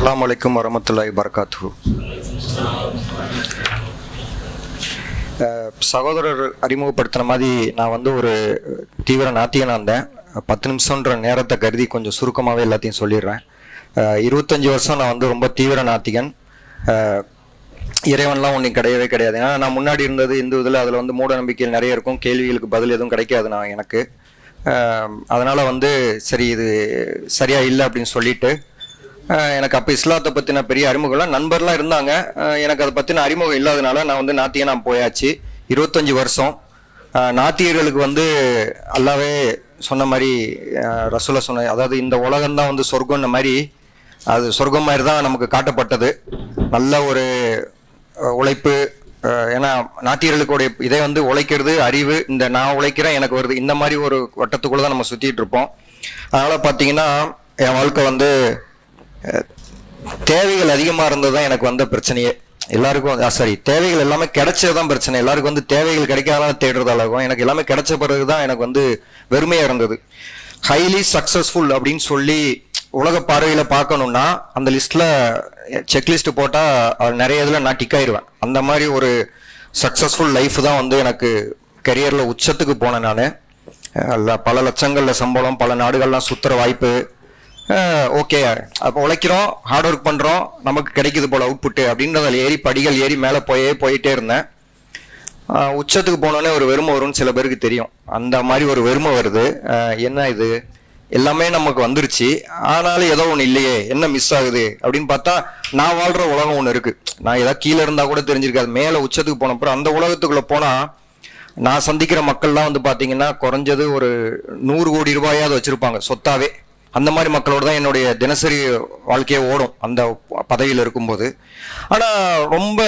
அஸ்ஸலாமு அலைக்கும் வரஹ்மத்துல்லாஹி வபரகாத்துஹு. சகோதரர் அறிமுகப்படுத்தின மாதிரி நான் வந்து ஒரு தீவிர நாத்திகனாக இருந்தேன். 10 நிமிஷம்ன்ற நேரத்தை கருதி கொஞ்சம் சுருக்கமாகவே எல்லாத்தையும் சொல்லிடுறேன். 25 வருஷம் நான் வந்து ரொம்ப தீவிர நாத்திகன். இறைவன்லாம் ஒன்றும் கிடையவே கிடையாது. ஏன்னா நான் முன்னாடி இருந்தது இந்து இதில், அதில் வந்து மூட நம்பிக்கைகள் நிறைய இருக்கும், கேள்விகளுக்கு பதில் எதுவும் கிடைக்காது நான் எனக்கு. அதனால் வந்து சரி இது சரியாக இல்லை அப்படின்னு சொல்லிட்டு எனக்கு அப்போ இஸ்லாத்தை பற்றின பெரிய அறிமுகம்லாம் நண்பர்லாம் இருந்தாங்க. எனக்கு அதை பற்றின அறிமுகம் இல்லாதனால நான் வந்து நாத்திகனா போயாச்சு. 25 வருஷம் நாத்திகர்களுக்கு வந்து அல்லாவே சொன்ன மாதிரி ரசூலா சொன்ன, அதாவது இந்த உலகம்தான் வந்து சொர்க்கம்ன மாதிரி, அது சொர்க்கம் மாதிரி தான் நமக்கு காட்டப்பட்டது. நல்ல ஒரு உழைப்பு. ஏன்னா நாத்திகர்களுடைய இதை வந்து உழைக்கிறது அறிவு, இந்த நான் உழைக்கிறேன் எனக்கு வருது, இந்த மாதிரி ஒரு வட்டத்துக்குள்ளே தான் நம்ம சுற்றிட்டு இருப்போம். அதனால் பார்த்தீங்கன்னா என் வாழ்க்கை வந்து தேவைகள் அதிகமாக இருந்தது தான் எனக்கு வந்த பிரச்சனையே. எல்லாருக்கும் சரி, தேவைகள் எல்லாமே கிடைச்சதுதான் பிரச்சனை. எல்லாருக்கும் வந்து தேவைகள் கிடைக்காதான் தேடுறது அளவுக்கும், எனக்கு எல்லாமே கிடைச்ச பிறகு தான் எனக்கு வந்து வெறுமையாக இருந்தது. ஹைலி சக்ஸஸ்ஃபுல் அப்படின்னு சொல்லி உலக பார்வையில் பார்க்கணுன்னா அந்த லிஸ்ட்டில் செக்லிஸ்ட் போட்டால் நிறைய இதில் நான் டிக் ஆயிடுவேன். அந்த மாதிரி ஒரு சக்ஸஸ்ஃபுல் லைஃப் தான் வந்து எனக்கு கரியரில் உச்சத்துக்கு போனேன். நான் பல லட்சங்களில் சம்பளம், பல நாடுகள்லாம் சுற்றுற வாய்ப்பு. ஓகே, அப்போ உழைக்கிறோம், ஹார்ட் ஒர்க் பண்ணுறோம், நமக்கு கிடைக்குது போல் அவுட்புட்டு அப்படின்றதில் ஏறி படிகள் ஏறி மேலே போயிட்டே இருந்தேன். உச்சத்துக்கு போனோடனே ஒரு வெறுமை வரும்னு சில பேருக்கு தெரியும். அந்த மாதிரி ஒரு வெறுமை வருது. என்ன இது எல்லாமே நமக்கு வந்துருச்சு, ஆனாலும் ஏதோ ஒன்று இல்லையே, என்ன மிஸ் ஆகுது அப்படின்னு பார்த்தா நான் வாழ்கிற உலகம் ஒன்று இருக்குது. நான் ஏதாவது கீழே இருந்தால் கூட தெரிஞ்சிருக்காது. மேலே உச்சத்துக்கு போனப்பறம் அந்த உலகத்துக்குள்ளே போனால் நான் சந்திக்கிற மக்கள்லாம் வந்து பார்த்தீங்கன்னா குறைஞ்சது ஒரு 100 கோடி ரூபாயாவது வச்சுருப்பாங்க சொத்தாவே. அந்த மாதிரி மக்களோடு தான் என்னுடைய தினசரி வாழ்க்கையே ஓடும் அந்த பதவியில் இருக்கும்போது. ஆனால் ரொம்ப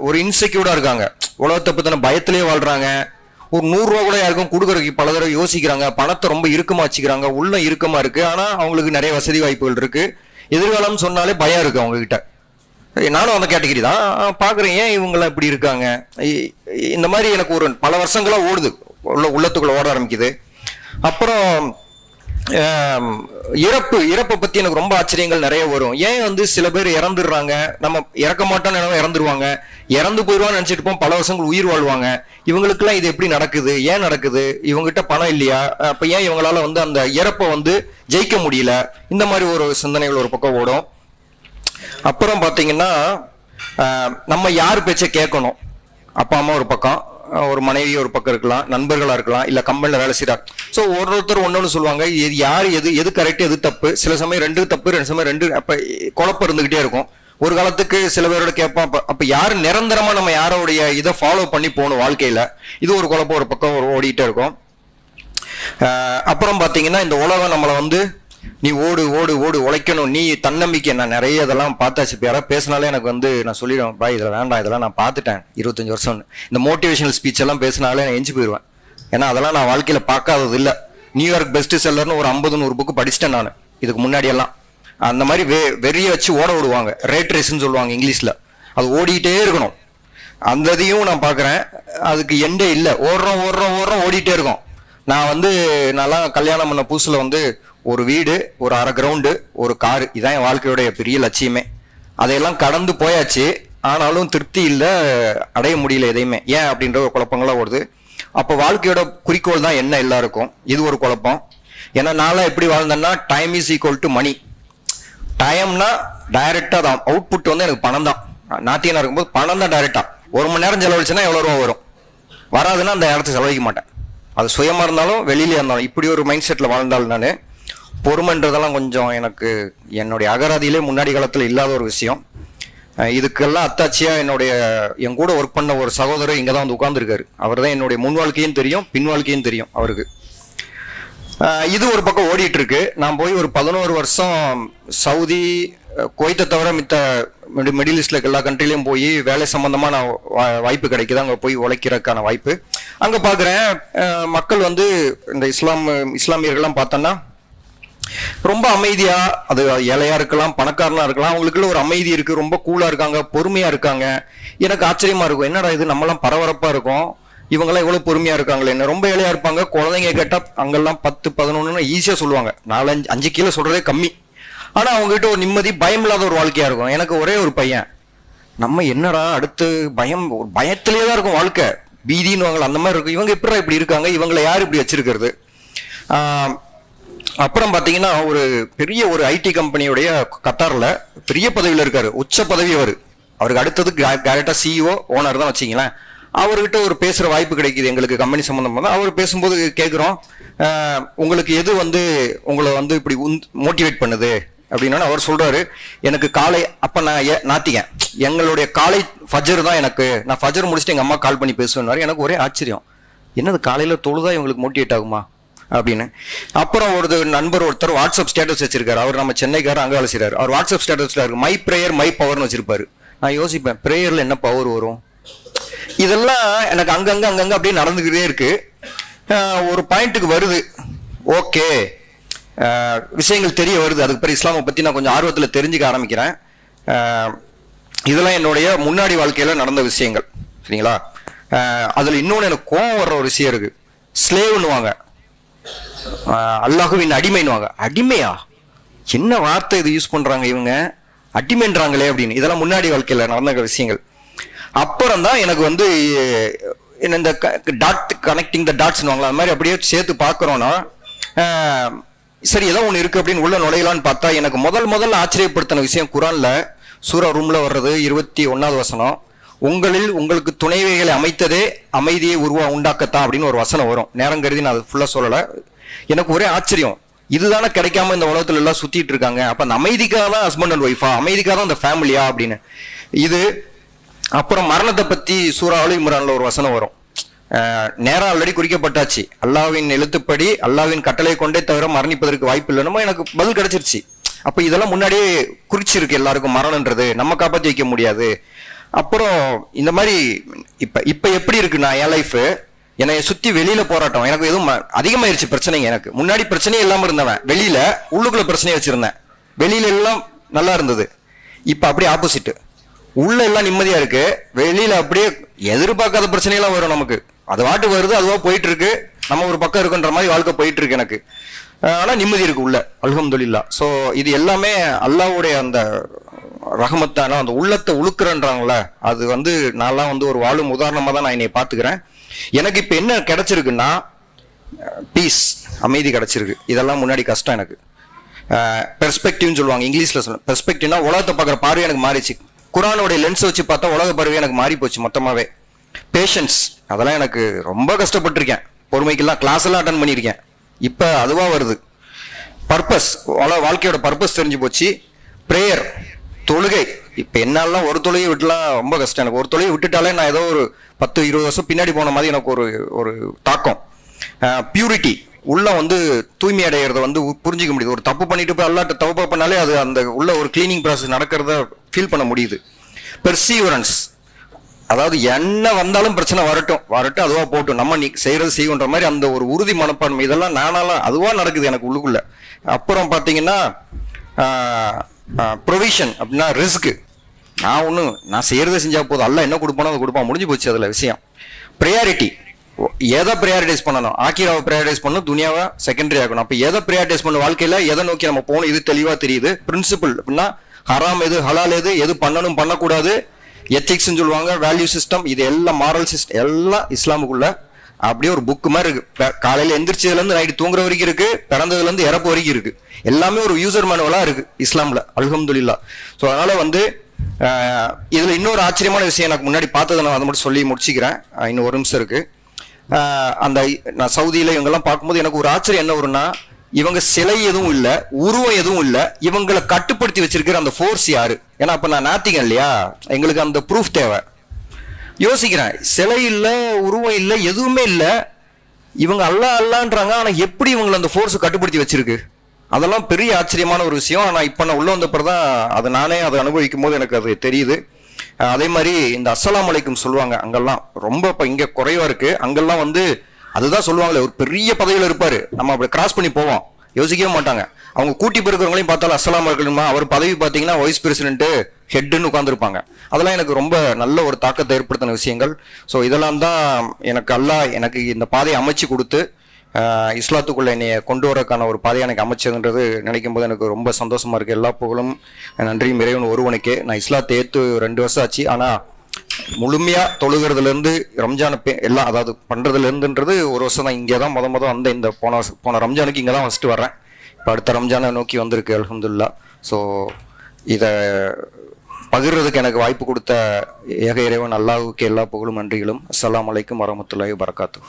ஒரு இன்செக்யூர்டாக இருக்காங்க, உலகத்தை பற்றின பயத்திலே வாழ்கிறாங்க. ஒரு 100 ரூபா கூட யாருக்கும் கொடுக்குறதுக்கு பல தடவை யோசிக்கிறாங்க. பணத்தை ரொம்ப இறுக்கமாக வச்சுக்கிறாங்க, உள்ள இறுக்கமாக இருக்குது. ஆனால் அவங்களுக்கு நிறைய வசதி வாய்ப்புகள் இருக்குது. எதிர்காலம் சொன்னாலே பயம் இருக்குது அவங்கக்கிட்ட. நானும் அந்த கேட்டகிரி தான் பார்க்குறேன். ஏன் இவங்கெல்லாம் இப்படி இருக்காங்க? இந்த மாதிரி எனக்கு ஒரு பல வருஷங்களாக ஓடுது, உள்ளத்துக்குள்ளே ஓட ஆரம்பிக்குது. அப்புறம் இறப்பை பத்தி எனக்கு ரொம்ப ஆச்சரியங்கள் நிறைய வரும். ஏன் வந்து சில பேர் இறந்துடுறாங்க, நம்ம இறக்க மாட்டோம்னு இறந்துருவாங்க, இறந்து போயிடுவான்னு நினைச்சிட்டு இருப்போம், பல வருஷங்கள் உயிர் வாழ்வாங்க. இவங்களுக்குலாம் இது எப்படி நடக்குது, ஏன் நடக்குது? இவங்ககிட்ட பணம் இல்லையா? அப்ப ஏன் இவங்களால வந்து அந்த இறப்பை வந்து ஜெயிக்க முடியல? இந்த மாதிரி ஒரு சிந்தனைகள் ஒரு பக்கம் ஓடும். அப்புறம் பாத்தீங்கன்னா நம்ம யார் பேச்சை கேட்கணும்? அப்பா அம்மா ஒரு பக்கம், ஒரு மனைவி ஒரு பக்கம் இருக்கலாம், நண்பர்களா இருக்கலாம், இல்ல கம்பெனில வேலை செய்யறாங்க. ஸோ ஒருத்தர் ஒன்னொன்னு சொல்லுவாங்க. இது யார் எது கரெக்ட் எது தப்பு? சில சமயம் 2 தப்பு, 2 சமயம் 2. அப்ப குழப்பம் இருந்துகிட்டே இருக்கும். ஒரு காலத்துக்கு சில பேரோட கேட்போம், அப்ப யாரு நிரந்தரமா நம்ம யாரோடைய இதை ஃபாலோ பண்ணி போகணும் வாழ்க்கையில? இது ஒரு குழப்பம் ஒரு பக்கம் ஓடிட்டே இருக்கும். அப்புறம் பாத்தீங்கன்னா இந்த உலகம் நம்மளை வந்து நீ ஓடு ஓடு ஓடு உழைக்கணும், நீ தன்னம்பிக்கை. நான் நிறைய இதெல்லாம் பார்த்தாச்சு. இப்போ யாராவது பேசினாலே எனக்கு வந்து நான் சொல்லிடுவேன், பாய் இதில் வேண்டாம், இதெல்லாம் நான் பார்த்துட்டேன் 25 வருஷம். இந்த மோட்டிவேஷனல் ஸ்பீச் எல்லாம் பேசினாலே நான் எஞ்சி போயிடுவேன். ஏன்னா அதெல்லாம் நான் வாழ்க்கையில் பார்க்காதது இல்லை. நியூயார்க் பெஸ்ட் செல்லர்னு ஒரு 50-100 புக்கு படிச்சிட்டேன் நான் இதுக்கு முன்னாடியெல்லாம். அந்த மாதிரி வெறிய வச்சு ஓட விடுவாங்க, ரேட் ரேஸ்ன்னு சொல்லுவாங்க இங்கிலீஷில். அது ஓடிக்கிட்டே இருக்கணும். அந்த இதையும் நான் பார்க்குறேன். அதுக்கு எண்டே இல்லை. ஓடுறோம் ஓடிட்டே இருக்கோம். நான் வந்து நல்லா கல்யாணம் பண்ண புதுசில் வந்து ஒரு வீடு, ஒரு அரை கிரவுண்டு, ஒரு காரு, இதான் என் வாழ்க்கையோடைய பெரிய லட்சியமே. அதையெல்லாம் கடந்து போயாச்சு. ஆனாலும் திருப்தி இல்லை, அடைய முடியல எதையுமே. ஏன் அப்படின்ற ஒரு குழப்பங்களாக ஓடுது. அப்போ வாழ்க்கையோட குறிக்கோள் தான் என்ன எல்லாருக்கும்? இது ஒரு குழப்பம். ஏன்னா நான்லாம் எப்படி வாழ்ந்தேன்னா, டைம் இஸ் ஈக்குவல் டு மணி. டைம்னா டைரக்டா தான், அவுட்புட் வந்து எனக்கு பணம் தான். நாத்தியனா இருக்கும்போது பணம் தான் டைரக்டா. 1 மணி நேரம் செலவழிச்சுன்னா எவ்வளோ ரூபா வரும்? வராதுன்னா அந்த நேரத்தை செலவழிக்க மாட்டேன். அது சுயமா இருந்தாலும் வெளியில இருந்தாலும். இப்படி ஒரு மைண்ட் செட்ல வாழ்ந்தாலும் நான் பொறுமைன்றதெல்லாம் கொஞ்சம் எனக்கு என்னுடைய அகராதியிலே முன்னாடி காலத்தில் இல்லாத ஒரு விஷயம். இதுக்கெல்லாம் அத்தாட்சியா என் கூட ஒர்க் பண்ண ஒரு சகோதரர் இங்கே தான் வந்து உட்கார்ந்துருக்காரு. அவர் தான் என்னுடைய முன் வாழ்க்கையும் தெரியும், பின் வாழ்க்கையும் தெரியும் அவருக்கு. இது ஒரு பக்கம் ஓடிட்டு இருக்கு. நான் போய் ஒரு 11 வருஷம் சவுதி, குவைத்தை தவிர மித்த மிடில் ஈஸ்ட்ல எல்லா கண்ட்ரிலையும் போய் வேலை சம்பந்தமா நான் வாய்ப்பு கிடைக்குது. அங்கே போய் உழைக்கிறதுக்கான வாய்ப்பு. அங்கே பார்க்குறேன் மக்கள் வந்து இந்த இஸ்லாமியர்கள்லாம் பார்த்தோன்னா ரொம்ப அமைதியா, அது ஏழையா இருக்கலாம், பணக்காரனா இருக்கலாம், அவங்களுக்குள்ள ஒரு அமைதி இருக்கு. ரொம்ப கூலா இருக்காங்க, பொறுமையா இருக்காங்க. எனக்கு ஆச்சரியமா இருக்கும், என்னடா இது நம்மலாம் பரபரப்பா இருக்கும், இவங்கெல்லாம் இவ்வளவு பொறுமையா இருக்காங்களே. என்ன ரொம்ப ஏழையா இருப்பாங்க. குழந்தைங்க கேட்டா அங்கெல்லாம் 10, 11 ஈஸியா சொல்லுவாங்க. 4, 5 கீழே சொல்றதே கம்மி. ஆனா அவங்க கிட்ட ஒரு நிம்மதி, பயம் இல்லாத ஒரு வாழ்க்கையா இருக்கும். எனக்கு ஒரே ஒரு பையன், நம்ம என்னடா அடுத்து பயம், ஒரு பயத்திலே தான் இருக்கும் வாழ்க்கை, பீதின்னு அந்த மாதிரி இருக்கும். இவங்க எப்படி இப்படி இருக்காங்க, இவங்களை யார் இப்படி வச்சிருக்கிறது? அப்புறம் பாத்தீங்கன்னா ஒரு பெரிய ஒரு ஐடி கம்பெனியுடைய கத்தார்ல பெரிய பதவியில இருக்காரு, உச்ச பதவி அவருக்கு அடுத்தது டைரக்டா சிஇஓ ஓனர் தான் வச்சிங்களேன். அவர்கிட்ட ஒரு பேசுற வாய்ப்பு கிடைக்குது எங்களுக்கு கம்பெனி சம்பந்தமா தான். அவர் பேசும்போது கேட்குறோம், உங்களுக்கு எது உங்களை இப்படி மோட்டிவேட் பண்ணுது அப்படின்னா அவர் சொல்றாரு, எனக்கு காலை, அப்ப நான் நாத்திகன், எங்களுடைய காலை ஃபஜர் தான் எனக்கு, நான் ஃபஜர் முடிச்சுட்டு எங்க அம்மா கால் பண்ணி பேசுவேன்னாரு. எனக்கு ஒரே ஆச்சரியம், என்னது காலையில தொழுதா இவங்களுக்கு மோட்டிவேட் ஆகுமா அப்படின்னு. அப்புறம் ஒரு நண்பர் ஒருத்தர் வாட்ஸ்அப் ஸ்டேட்டஸ் வச்சிருக்காரு, அவர் நம்ம சென்னைக்காரர், அங்க வேலை செய்யறாரு. அவர் வாட்ஸ்அப் ஸ்டேட்டஸ்ல இருக்கு மை பிரேயர் மை பவர்னு வச்சிருப்பாரு. நான் யோசிப்பேன், பிரேயர்ல என்ன பவர் வரும்? இதெல்லாம் எனக்கு அங்கங்க அப்படியே நடந்துகிட்டே இருக்கு. ஒரு பாயிண்ட்டுக்கு வருது, ஓகே விஷயங்கள் தெரிய வருது. அதுக்கு பிறகு இஸ்லாமை பத்தி நான் கொஞ்சம் ஆர்வத்தில் தெரிஞ்சுக்க ஆரம்பிக்கிறேன். இதெல்லாம் என்னுடைய முன்னாடி வாழ்க்கையில நடந்த விஷயங்கள், சரிங்களா? அதுல இன்னொன்னு எனக்கு கோவம் வர்ற ஒரு விஷயம் இருக்கு. ஸ்லேவ்னுவாங்க, அல்லாஹுவின் அடிமைன்னுவாங்க. அடிமையா? என்ன வார்த்தை இது யூஸ் பண்றாங்க இவங்க, அடிமைன்றாங்களே அப்படின்னு. இதெல்லாம் முன்னாடி வாழ்க்கையில நடந்த விஷயங்கள். அப்புறம் தான் எனக்கு இந்த டாட் கனெக்டிங் த டாட்ஸ்னுவாங்களா, அது மாதிரி அப்படியே சேர்த்து பார்க்குறோன்னா சரி ஏதோ ஒன்று இருக்கு அப்படின்னு உள்ள நுழையலான்னு பார்த்தா எனக்கு முதல்ல ஆச்சரியப்படுத்தின விஷயம் குரான்ல சூரா ரூம்ல வர்றது 21வது வசனம். உங்களில் உங்களுக்கு துணைவைகளை அமைத்ததே அமைதியை உண்டாக்கத்தான் அப்படின்னு ஒரு வசனம் வரும். நேரம் கருதி நான் அது ஃபுல்லா சொல்லலை. எனக்கு ஒரே ஆச்சரியம், இதுதானே கிடைக்காம இந்த உலகத்துல எல்லாம் சுத்திட்டு இருக்காங்க, அப்ப அந்த அமைதிக்காக தான் ஹஸ்பண்ட் அண்ட் ஒய்ஃபா, அமைதிக்காக தான் அந்த ஃபேமிலியா அப்படின்னு. இது அப்புறம் மரணத்தை பத்தி சூரா ஆலி இம்ரான்ல ஒரு வசனம் வரும். நேரம் ஆல்ரெடி குறிக்கப்பட்டாச்சு, அல்லாவின் எழுத்துப்படி அல்லாவின் கட்டளை கொண்டே தவிர மரணிப்பதற்கு வாய்ப்பு இல்லைன்னு எனக்கு பதில் கிடைச்சிருச்சு. அப்ப இதெல்லாம் முன்னாடியே குறிச்சிருக்கு எல்லாருக்கும், மரணம்ன்றது நம்ம காப்பாற்றி வைக்க முடியாது. அப்புறம் இந்த மாதிரி இப்ப எப்படி இருக்குன்னா என் லைஃப், என்னை சுத்தி வெளியில போராட்டம், எனக்கு எதுவும் அதிகமாயிருச்சு பிரச்சனைங்க. எனக்கு முன்னாடி பிரச்சனையே இல்லாம இருந்தவன், வெளியில உள்ளுக்குள்ள பிரச்சனையை வச்சிருந்தேன். வெளியில எல்லாம் நல்லா இருந்தது, இப்ப அப்படியே ஆப்போசிட். உள்ள எல்லாம் நிம்மதியா இருக்கு, வெளியில அப்படியே எதிர்பார்க்காத பிரச்சனையெல்லாம் வரும் நமக்கு. அது வாட்டு வருது, அதுவா போயிட்டு இருக்கு, நம்ம ஒரு பக்கம் இருக்குன்ற மாதிரி வாழ்க்கை போயிட்டு இருக்கு எனக்கு. ஆனா நிம்மதி இருக்கு உள்ள, அல்ஹம்துலில்லாஹ். ஸோ இது எல்லாமே அல்லாஹ்வுடைய அந்த ரஹமத்தான அந்த உள்ளத்தை உழுக்குறன்றாங்கள, அது நான்லாம் ஒரு வாழும் உதாரணமா தான் நான் என்னை பார்த்துக்கிறேன். எனக்கு இப்ப என்ன கிடைச்சிருக்குன்னா பீஸ், அமைதி கிடைச்சிருக்கு. இதெல்லாம் முன்னாடி கஷ்டம் எனக்கு. பெர்ஸ்பெக்டிவ்னு சொல்லுவாங்க இங்கிலீஷ்ல, சொல்லுவாங்க பெர்ஸ்பெக்டிவ்னா உலகத்தை பார்க்குற பார்வை எனக்கு மாறிச்சு. குரானுடைய லென்ஸ் வச்சு பார்த்தா உலக பார்வை எனக்கு மாறி போச்சு மொத்தமாவே. பேஷன்ஸ், அதெல்லாம் எனக்கு ரொம்ப கஷ்டப்பட்டிருக்கேன், பொறுமைக்கெல்லாம் கிளாஸ் எல்லாம் அட்டன் பண்ணியிருக்கேன். இப்ப அதுவா வருது. பர்பஸ், வாழ்க்கையோட பர்பஸ் தெரிஞ்சு போச்சு. பிரேயர், தொழுகை. இப்ப என்னாலாம் ஒரு தொழுகை விட்டுலாம் ரொம்ப கஷ்டம் எனக்கு. ஒரு தொழுகை விட்டுட்டாலே நான் ஏதோ ஒரு 10-20 வருஷம் பின்னாடி போன மாதிரி எனக்கு ஒரு தாக்கம். பியூரிட்டி, உள்ள தூய்மை அடைகிறத புரிஞ்சிக்க முடியுது. ஒரு தப்பு பண்ணிட்டு போய் அல்லாட்ட தப்பு பண்ணாலே அது அந்த உள்ள ஒரு கிளீனிங் ப்ராசஸ் நடக்கிறத ஃபீல் பண்ண முடியுது. பெர்சீவரன்ஸ், அதாவது என்ன வந்தாலும் பிரச்சனை வரட்டும் அதுவா போட்டும், நம்ம நீ செய்யறது செய்யுன்ற மாதிரி அந்த ஒரு உறுதி மனப்பான்மை, இதெல்லாம் நானாலாம் அதுவா நடக்குது எனக்கு உள்ளுக்குள்ள. அப்புறம் பாத்தீங்கன்னா ப்ரொவிஷன் அப்படின்னா ரிஸ்க், நான் செய்யறதை செஞ்சா போதும், அல்ல என்ன கொடுப்பானோ அதை கொடுப்பான், முடிஞ்சு போச்சு அதுல விஷயம். ப்ரையாரிட்டி, எதை ப்ரையாரிட்டைஸ் பண்ணணும், ஆக்கிராவை ப்ரையாரிட்டைஸ் பண்ணணும், துனியாவை செகண்டரி ஆகணும். அப்ப எதை ப்ரையாரிட்டைஸ் பண்ணணும், வாழ்க்கையில எதை நோக்கி நம்ம போகணும், இது தெளிவா தெரியுது. பிரின்சிபிள் அப்படின்னா ஹராம் எது, ஹலால் எது பண்ணணும் பண்ணக்கூடாது, எத்திக்ஸ் சொல்லுவாங்க, வேல்யூ சிஸ்டம், இது எல்லாம் மாரல் சிஸ்டம் எல்லாம் இஸ்லாமுக்குள்ள அப்படியே ஒரு புக் மாதிரி இருக்கு. காலையில எந்திரிச்சதுல இருந்து நைட்டு தூங்குற வரைக்கும் இருக்கு, பிறந்ததுல இருந்து இறப்பு வரைக்கும் இருக்கு, எல்லாமே ஒரு யூசர் மேனுவலா இருக்கு இஸ்லாம்ல, அல்ஹம்துலில்லாஹ். ஸோ அதனால இதுல இன்னொரு ஆச்சரியமான விஷயம் எனக்கு முன்னாடி பார்த்ததை நான் அதை மட்டும் சொல்லி முடிச்சுக்கிறேன், இன்னும் ஒரு நிமிஷம் இருக்கு. நான் சவுதியில இவங்கெல்லாம் பார்க்கும்போது எனக்கு ஒரு ஆச்சரியம் என்ன வரும்னா, இவங்க சிலை எதுவும் இல்லை, உருவம் எதுவும் இல்லை, இவங்களை கட்டுப்படுத்தி வச்சிருக்கிற அந்த ஃபோர்ஸ் யாரு? ஏன்னா அப்ப நான் நாத்திகன் இல்லையா, எங்களுக்கு அந்த ப்ரூஃப் தேவை. யோசிக்கிறேன், சிலை இல்லை, உருவம் இல்லை, எதுவுமே இல்லை, இவங்க அல்லான்றாங்க, ஆனா எப்படி இவங்களை அந்த ஃபோர்ஸ் கட்டுப்படுத்தி வச்சிருக்கு? அதெல்லாம் பெரிய ஆச்சரியமான ஒரு விஷயம். ஆனா இப்ப நான் உள்ள வந்தப்பதான் நானே அதை அனுபவிக்கும் போது எனக்கு அது தெரியுது. அதே மாதிரி இந்த அஸ்ஸலாமு அலைக்கும் சொல்லுவாங்க, அங்கெல்லாம் ரொம்ப இப்ப இங்க குறைவா இருக்கு, அங்கெல்லாம் அதுதான் சொல்லுவாங்களே, ஒரு பெரிய பதவியில இருப்பாரு, நம்ம அப்படி கிராஸ் பண்ணி போவோம், யோசிக்கவே மாட்டாங்க. அவங்க கூட்டி பெருக்கிறவங்களையும் பார்த்தாலும் அஸ்ஸலாமு அலைக்கும், அவர் பதவி பார்த்தீங்கன்னா வைஸ் பிரசிடென்ட் ஹெட்னு உட்காந்துருப்பாங்க. அதெல்லாம் எனக்கு ரொம்ப நல்ல ஒரு தாக்கத்தை ஏற்படுத்தின விஷயங்கள். ஸோ இதெல்லாம் தான் எனக்கு அல்லாஹ் எனக்கு இந்த பாதையை அமைச்சு கொடுத்து இஸ்லாத்துக்குள்ளே என்னைய கொண்டு வரக்கான ஒரு பாதையை எனக்கு அமைச்சதுன்றது நினைக்கும் போது எனக்கு ரொம்ப சந்தோஷமா இருக்குது. எல்லா புகழும் நன்றியும் இறைவன் ஒருவனுக்கே. நான் இஸ்லாத்தை ஏற்று 2 வருஷம் ஆச்சு. ஆனால் முழுமையாக தொழுகிறதுலேருந்து ரம்ஜானை எல்லாம் அதாவது பண்ணுறதுலேருந்துன்றது 1 வருஷம் தான். இங்கே தான் முத வந்த இந்த போன ரம்ஜானுக்கு இங்கே தான் ஃபஸ்ட்டு வர்றேன். இப்போ அடுத்த ரம்ஜானை நோக்கி வந்திருக்கு அல்ஹம்துலில்லாஹ். ஸோ இதை பகிர்றதுக்கு எனக்கு வாய்ப்பு கொடுத்த ஏக இறைவன் அல்லாஹ்வுக்கு எல்லா புகழும் நன்றிகளும். அஸ்ஸலாமு அலைக்கும் வரஹ்மத்துல்லாஹி வபரகாத்துஹு.